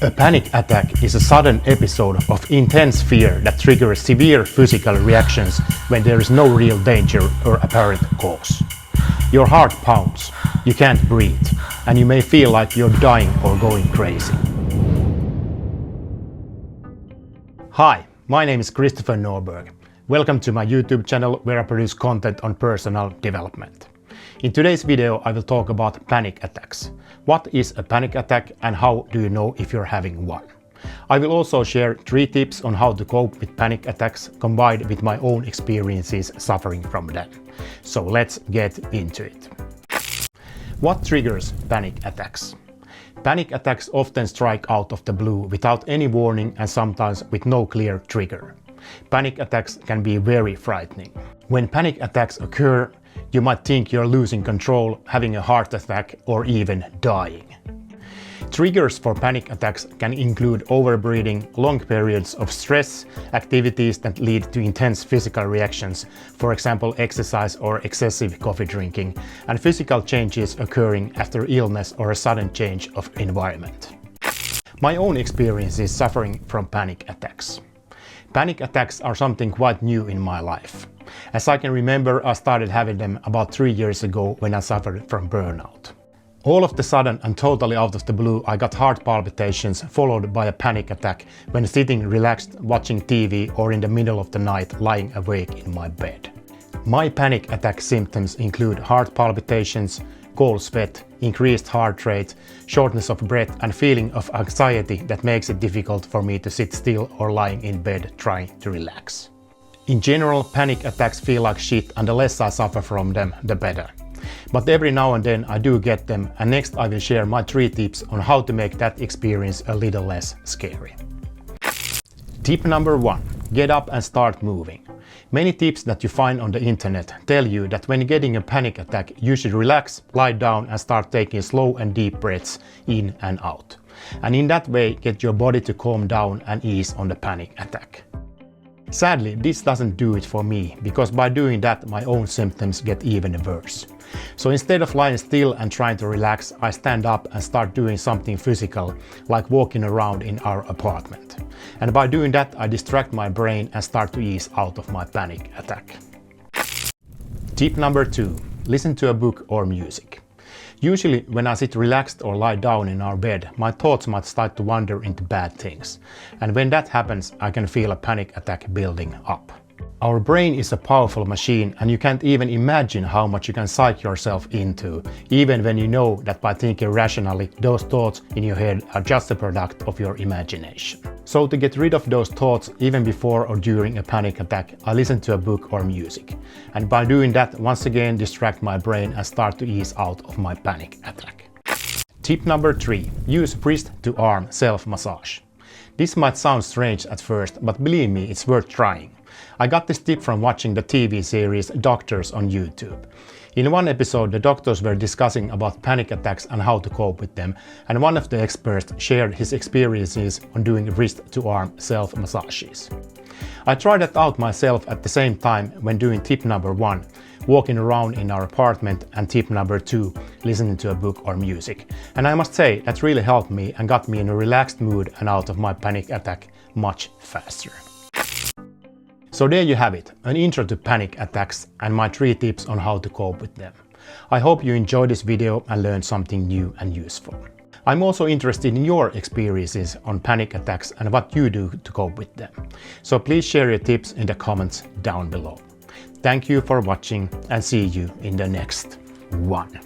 A panic attack is a sudden episode of intense fear that triggers severe physical reactions when there is no real danger or apparent cause. Your heart pounds, you can't breathe, and you may feel like you're dying or going crazy. Hi, my name is Christopher Norberg. Welcome to my YouTube channel where I produce content on personal development. In today's video I will talk about panic attacks. What is a panic attack and how do you know if you're having one? I will also share 3 tips on how to cope with panic attacks combined with my own experiences suffering from them. So let's get into it. What triggers panic attacks? Panic attacks often strike out of the blue without any warning and sometimes with no clear trigger. Panic attacks can be very frightening. When panic attacks occur, you might think you're losing control, having a heart attack, or even dying. Triggers for panic attacks can include overbreathing, long periods of stress, activities that lead to intense physical reactions, for example exercise or excessive coffee drinking, and physical changes occurring after illness or a sudden change of environment. My own experience is suffering from panic attacks. Panic attacks are something quite new in my life. As I can remember, I started having them about 3 years ago when I suffered from burnout. All of the sudden and totally out of the blue, I got heart palpitations followed by a panic attack when sitting relaxed watching TV or in the middle of the night lying awake in my bed. My panic attack symptoms include heart palpitations, cold sweat, increased heart rate, shortness of breath and feeling of anxiety that makes it difficult for me to sit still or lying in bed trying to relax. In general, panic attacks feel like shit and the less I suffer from them, the better. But every now and then I do get them, and next I will share my 3 tips on how to make that experience a little less scary. Tip number 1. Get up and start moving. Many tips that you find on the internet tell you that when getting a panic attack you should relax, lie down and start taking slow and deep breaths in and out. And in that way get your body to calm down and ease on the panic attack. Sadly, this doesn't do it for me, because by doing that my own symptoms get even worse. So instead of lying still and trying to relax, I stand up and start doing something physical, like walking around in our apartment. And by doing that I distract my brain and start to ease out of my panic attack. Tip number 2. Listen to a book or music. Usually when I sit relaxed or lie down in our bed, my thoughts might start to wander into bad things. And when that happens, I can feel a panic attack building up. Our brain is a powerful machine and you can't even imagine how much you can psych yourself into, even when you know that by thinking rationally, those thoughts in your head are just a product of your imagination. So to get rid of those thoughts even before or during a panic attack, I listen to a book or music. And by doing that, once again distract my brain and start to ease out of my panic attack. Tip number 3. Use wrist to arm self-massage. This might sound strange at first, but believe me, it's worth trying. I got this tip from watching the TV series Doctors on YouTube. In one episode, the doctors were discussing about panic attacks and how to cope with them, and one of the experts shared his experiences on doing wrist-to-arm self-massages. I tried that out myself at the same time when doing tip number 1, walking around in our apartment, and tip number 2, listening to a book or music. And I must say that really helped me and got me in a relaxed mood and out of my panic attack much faster. So there you have it, an intro to panic attacks and my 3 tips on how to cope with them. I hope you enjoyed this video and learned something new and useful. I'm also interested in your experiences on panic attacks and what you do to cope with them. So please share your tips in the comments down below. Thank you for watching and see you in the next one.